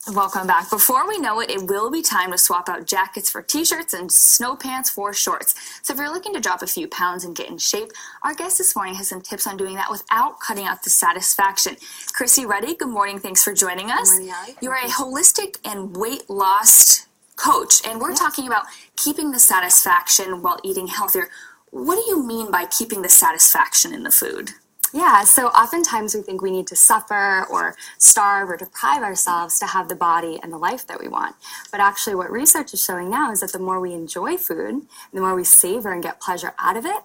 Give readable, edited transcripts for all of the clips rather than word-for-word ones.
Welcome back. Before we know it, it will be time to swap out jackets for t-shirts and snow pants for shorts. So if you're looking to drop a few pounds and get in shape, our guest this morning has some tips on doing that without cutting out the satisfaction. Krissy Ruddy, good morning. Thanks for joining us. Good morning, Allie. You're a holistic and weight loss coach, and we're talking about keeping the satisfaction while eating healthier. What do you mean by keeping the satisfaction in the food? Yeah, so oftentimes we think we need to suffer or starve or deprive ourselves to have the body and the life that we want. But actually what research is showing now is that the more we enjoy food, the more we savor and get pleasure out of it,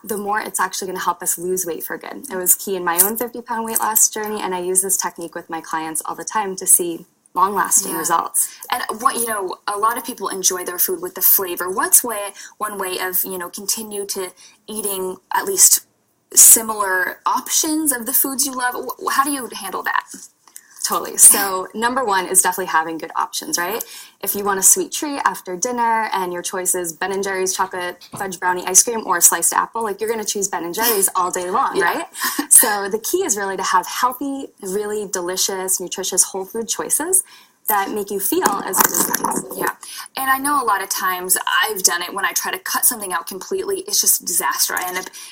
the more it's actually going to help us lose weight for good. It was key in my own 50-pound weight loss journey, and I use this technique with my clients all the time to see long-lasting results. And a lot of people enjoy their food with the flavor. What's one way of, continue to eating at least similar options of the foods you love? How do you handle that? Totally. So number one is definitely having good options, right? If you want a sweet treat after dinner and your choice is Ben & Jerry's chocolate fudge brownie ice cream or sliced apple, you're going to choose Ben & Jerry's all day long, right? So the key is really to have healthy, really delicious, nutritious whole food choices that make you feel as good as nice. Yeah. And I know a lot of times I've done it when I try to cut something out completely, it's just a disaster.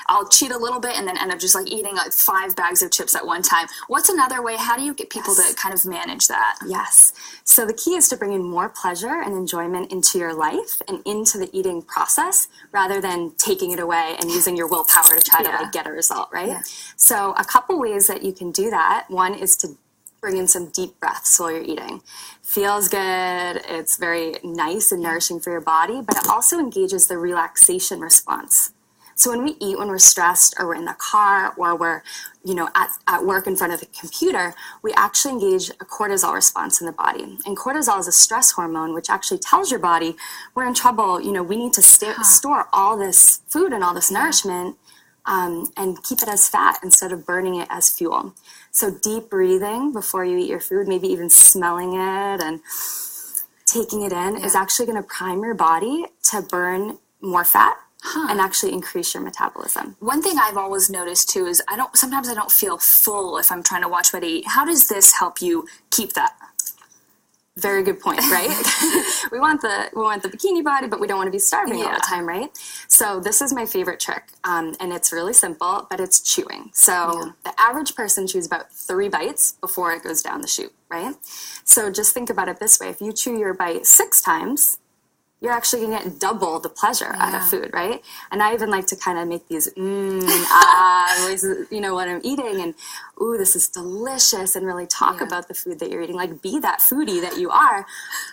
I'll cheat a little bit and then end up just eating 5 bags of chips at one time. What's another way? How do you get people to kind of manage that? Yes. So the key is to bring in more pleasure and enjoyment into your life and into the eating process rather than taking it away and using your willpower to try to get a result, right? Yeah. So a couple ways that you can do that. One is to bring in some deep breaths while you're eating. Feels good, it's very nice and nourishing for your body, but it also engages the relaxation response. So when we eat, when we're stressed or we're in the car or we're at work in front of the computer, we actually engage a cortisol response in the body. And cortisol is a stress hormone which actually tells your body we're in trouble, we need to store all this food and all this nourishment and keep it as fat instead of burning it as fuel. So deep breathing before you eat your food, maybe even smelling it and taking it in is actually going to prime your body to burn more fat and actually increase your metabolism. One thing I've always noticed too is sometimes I don't feel full if I'm trying to watch what I eat. How does this help you keep that? Very good point, right? we want the bikini body, but we don't want to be starving all the time, right? So this is my favorite trick, and it's really simple, but it's chewing. So the average person chews about 3 bites before it goes down the chute, right? So just think about it this way. If you chew your bite 6 times, you're actually going to get double the pleasure out of food, right? And I even like to kind of make these noises, when I'm eating, and ooh, this is delicious, and really talk about the food that you're eating, be that foodie that you are,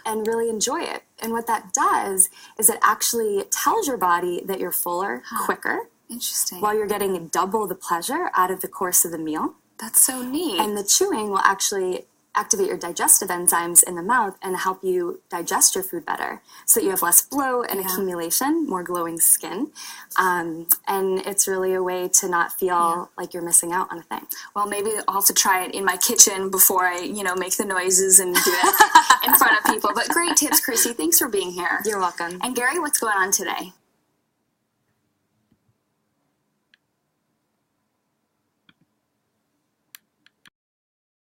and really enjoy it. And what that does is it actually tells your body that you're fuller quicker. Interesting. While you're getting double the pleasure out of the course of the meal. That's so neat. And the chewing will actually activate your digestive enzymes in the mouth and help you digest your food better so that you have less bloat and accumulation, more glowing skin. And it's really a way to not feel like you're missing out on a thing. Well, maybe I'll have to try it in my kitchen before I, make the noises and do it in front of people. But great tips, Krissy. Thanks for being here. You're welcome. And Gary, what's going on today?